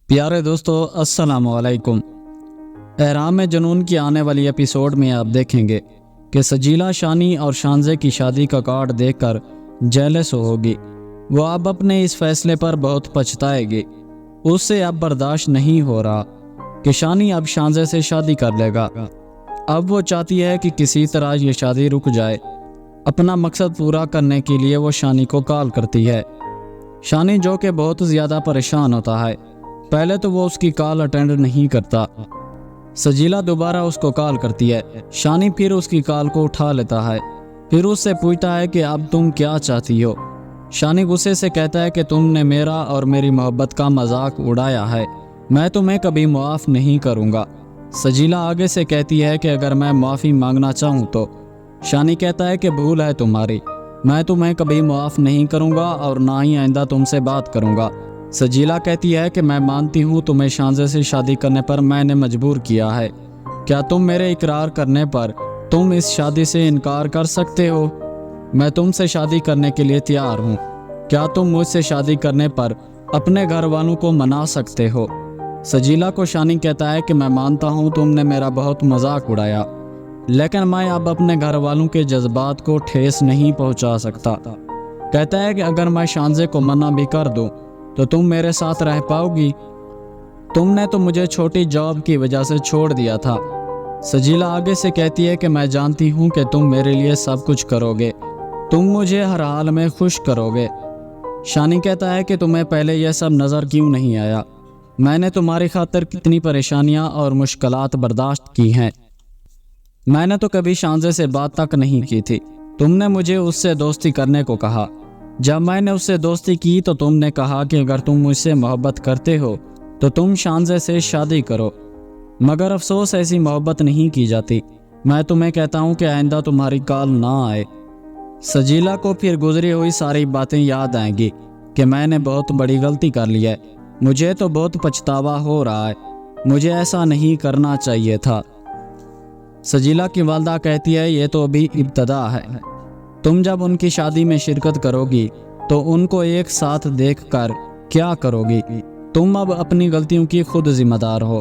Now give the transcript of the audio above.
پیارے دوستو السلام علیکم۔ احرام جنون کی آنے والی ایپیسوڈ میں آپ دیکھیں گے کہ سجیلا شانی اور شانزے کی شادی کا کارڈ دیکھ کر جیلس ہوگی۔ وہ اب اپنے اس فیصلے پر بہت پچھتائے گی۔ اس سے اب برداشت نہیں ہو رہا کہ شانی اب شانزے سے شادی کر لے گا۔ اب وہ چاہتی ہے کہ کسی طرح یہ شادی رک جائے۔ اپنا مقصد پورا کرنے کے لیے وہ شانی کو کال کرتی ہے۔ شانی جو کہ بہت زیادہ پریشان ہوتا ہے۔ پہلے تو وہ اس کی کال اٹینڈ نہیں کرتا۔ سجیلا دوبارہ اس کو کال کرتی ہے۔ شانی پھر اس کی کال کو اٹھا لیتا ہے۔ پھر اس سے پوچھتا ہے کہ اب تم کیا چاہتی ہو۔ شانی غصے سے کہتا ہے کہ تم نے میرا اور میری محبت کا مذاق اڑایا ہے۔ میں تمہیں کبھی معاف نہیں کروں گا۔ سجیلا آگے سے کہتی ہے کہ اگر میں معافی مانگنا چاہوں تو۔ شانی کہتا ہے کہ بھول ہے تمہاری، میں تمہیں کبھی معاف نہیں کروں گا اور نہ ہی آئندہ تم سے بات کروں گا۔ سجیلا کہتی ہے کہ میں مانتی ہوں تمہیں شانزے سے شادی کرنے پر میں نے مجبور کیا ہے۔ کیا تم میرے اقرار کرنے پر تم اس شادی سے انکار کر سکتے ہو؟ میں تم سے شادی کرنے کے لیے تیار ہوں۔ کیا تم مجھ سے شادی کرنے پر اپنے گھر والوں کو منا سکتے ہو؟ سجیلا کو شانی کہتا ہے کہ میں مانتا ہوں تم نے میرا بہت مذاق اڑایا، لیکن میں اب اپنے گھر والوں کے جذبات کو ٹھیس نہیں پہنچا سکتا۔ کہتا ہے کہ اگر میں شانزے کو منع بھی کر دوں تو تم میرے ساتھ رہ پاؤ گی؟ تم نے تو مجھے چھوٹی جاب کی وجہ سے چھوڑ دیا تھا۔ سجیلا آگے سے کہتی ہے کہ میں جانتی ہوں کہ تم میرے لیے سب کچھ کرو گے، تم مجھے ہر حال میں خوش کرو گے۔ شانی کہتا ہے کہ تمہیں پہلے یہ سب نظر کیوں نہیں آیا؟ میں نے تمہاری خاطر کتنی پریشانیاں اور مشکلات برداشت کی ہیں۔ میں نے تو کبھی شانزے سے بات تک نہیں کی تھی۔ تم نے مجھے اس سے دوستی کرنے کو کہا۔ جب میں نے اس سے دوستی کی تو تم نے کہا کہ اگر تم مجھ سے محبت کرتے ہو تو تم شانزے سے شادی کرو، مگر افسوس ایسی محبت نہیں کی جاتی۔ میں تمہیں کہتا ہوں کہ آئندہ تمہاری کال نہ آئے۔ سجیلا کو پھر گزری ہوئی ساری باتیں یاد آئیں گی کہ میں نے بہت بڑی غلطی کر لی ہے، مجھے تو بہت پچھتاوا ہو رہا ہے، مجھے ایسا نہیں کرنا چاہیے تھا۔ سجیلا کی والدہ کہتی ہے یہ تو ابھی ابتدا ہے، تم جب ان کی شادی میں شرکت کرو گی تو ان کو ایک ساتھ دیکھ کر کیا کرو گی؟ تم اب اپنی غلطیوں کی خود ذمہ دار ہو۔